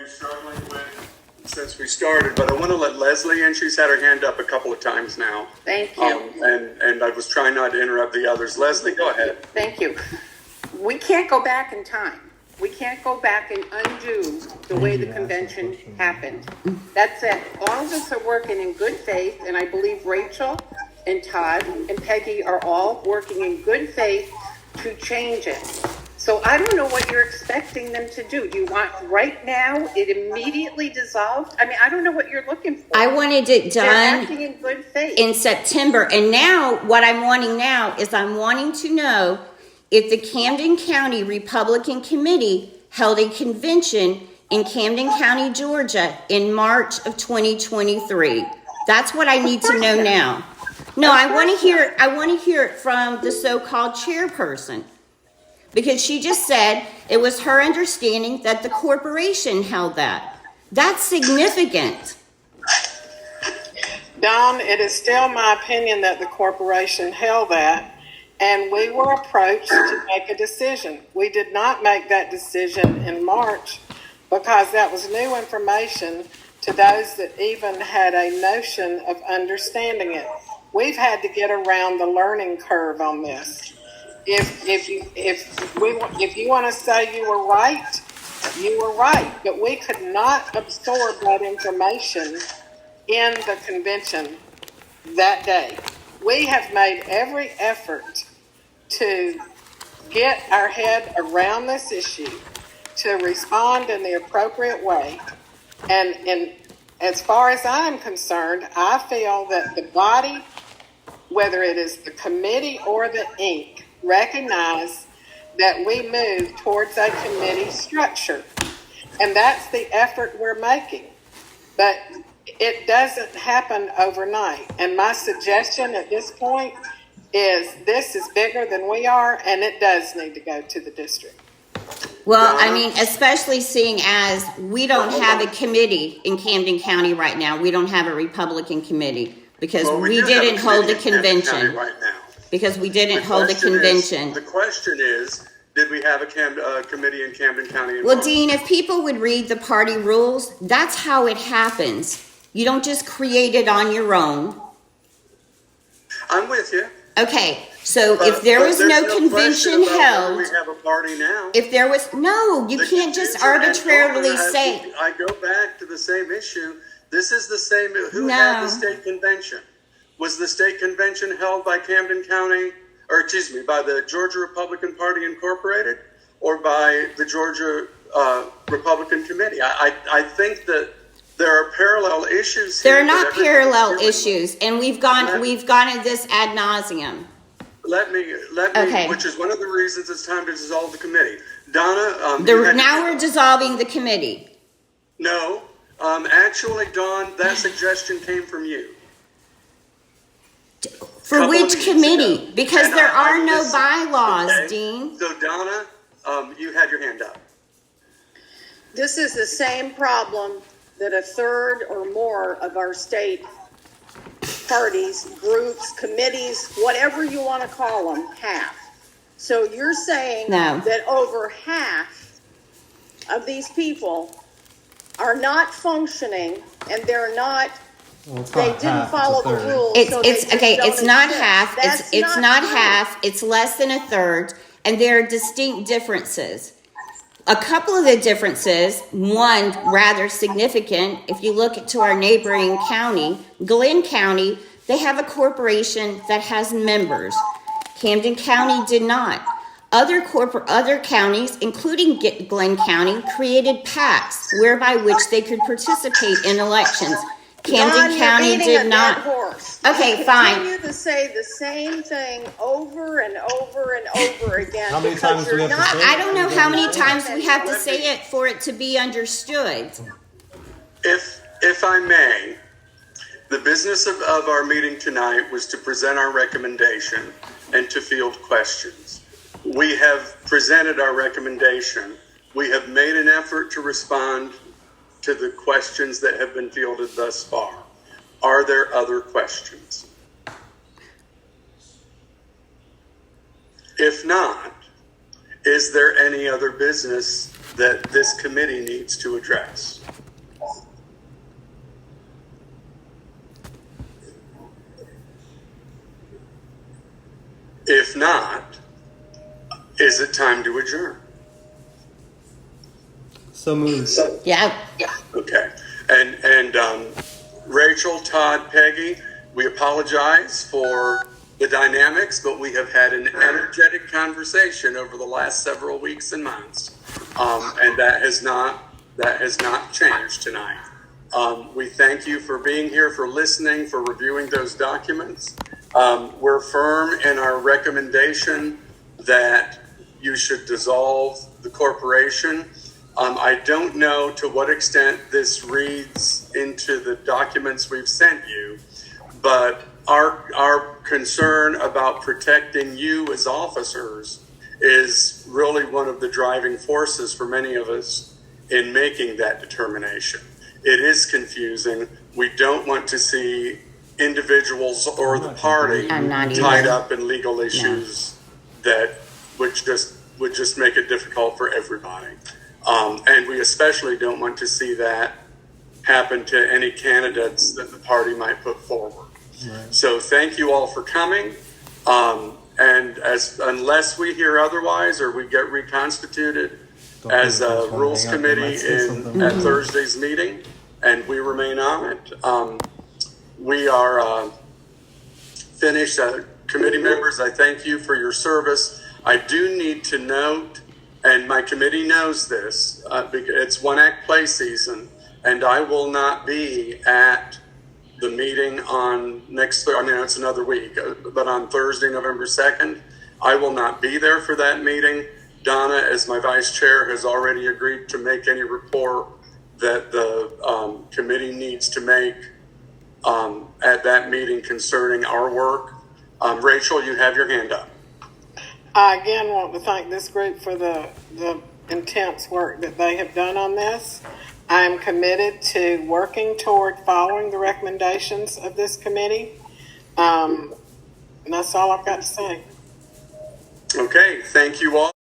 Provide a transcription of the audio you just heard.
been struggling with since we started, but I want to let Leslie in. She's had her hand up a couple of times now. Thank you. And I was trying not to interrupt the others. Leslie, go ahead. Thank you. We can't go back in time. We can't go back and undo the way the convention happened. That's it. All of us are working in good faith, and I believe Rachel and Todd and Peggy are all working in good faith to change it. So I don't know what you're expecting them to do. Do you want right now it immediately dissolved? I mean, I don't know what you're looking for. I wanted it They're done acting in good faith. in September. And now what I'm wanting now is I'm wanting to know if the Camden County Republican Committee held a convention in Camden County, Georgia in March of 2023. That's what I need to know now. No, I want to hear it from the so-called chairperson. Because she just said it was her understanding that the corporation held that. That's significant. Don, it is still my opinion that the corporation held that, and we were approached to make a decision. We did not make that decision in March because that was new information to those that even had a notion of understanding it. We've had to get around the learning curve on this. If you want to say you were right, you were right. But we could not absorb that information in the convention that day. We have made every effort to get our head around this issue, to respond in the appropriate way. And as far as I'm concerned, I feel that the body, whether it is the committee or the Inc., recognize that we move towards a committee structure. And that's the effort we're making. But it doesn't happen overnight. And my suggestion at this point is this is bigger than we are, and it does need to go to the district. Well, I mean, especially seeing as we don't have a committee in Camden County right now. We don't have a Republican committee because we didn't hold a convention. Right now. Because we didn't hold a convention. The question is, did we have a committee in Camden County? Well, Dean, if people would read the party rules, that's how it happens. You don't just create it on your own. I'm with you. Okay, so if there was no convention held, we have a party now. if there was, no, you can't just arbitrarily say. I go back to the same issue. This is the same, who had the state convention? Was the state convention held by Camden County, or excuse me, by the Georgia Republican Party Incorporated, or by the Georgia Republican Committee? I think that there are parallel issues here. There are not parallel issues, and we've gone at this ad nauseum. Let me, Okay. which is one of the reasons it's time to dissolve the committee. Donna, Now we're dissolving the committee. No, actually, Dawn, that suggestion came from you. For which committee? Ago. Because And there I are no just- bylaws, okay. Dean. So Donna, you had your hand up. This is the same problem that a third or more of our state parties, groups, committees, whatever you want to call them, have. So you're saying No. that over half of these people are not functioning and they're not, they didn't follow the rules. so they just don't It's not exist. half. That's It's not true. half. It's less than a third, and there are distinct differences. A couple of the differences, one rather significant, if you look to our neighboring county, Glenn County, they have a corporation that has members. Camden County did not. Other counties, including Glenn County, created PACs whereby which they could participate in elections. Camden Don, County you're beating did a not. dead horse. Okay, You fine. continue to say the same thing over and over and over again. How many because times do we you're have to not- say I don't know how many times we have to say it for it to be understood. If I may, the business of our meeting tonight was to present our recommendation and to field questions. We have presented our recommendation. We have made an effort to respond to the questions that have been fielded thus far. Are there other questions? If not, is there any other business that this committee needs to address? If not, is it time to adjourn? So moved. Yeah. Okay. And Rachel, Todd, Peggy, we apologize for the dynamics, but we have had an energetic conversation over the last several weeks and months, and that has not changed tonight. We thank you for being here, for listening, for reviewing those documents. We're firm in our recommendation that you should dissolve the corporation. I don't know to what extent this reads into the documents we've sent you, but our concern about protecting you as officers is really one of the driving forces for many of us in making that determination. It is confusing. We don't want to see individuals or the party I'm not tied either. up in legal issues that would just make it difficult for everybody. And we especially don't want to see that happen to any candidates that the party might put forward. Right. So thank you all for coming. And unless we hear otherwise or we get reconstituted as a rules committee at Thursday's meeting, and we remain on it, we are finished. Committee members, I thank you for your service. I do need to note, and my committee knows this, it's one act play season, and I will not be at the meeting on it's another week, but on Thursday, November 2nd, I will not be there for that meeting. Donna, as my vice chair, has already agreed to make any report that the committee needs to make at that meeting concerning our work. Rachel, you have your hand up. I again want to thank this group for the intense work that they have done on this. I am committed to working toward following the recommendations of this committee. And that's all I've got to say. Okay, thank you all.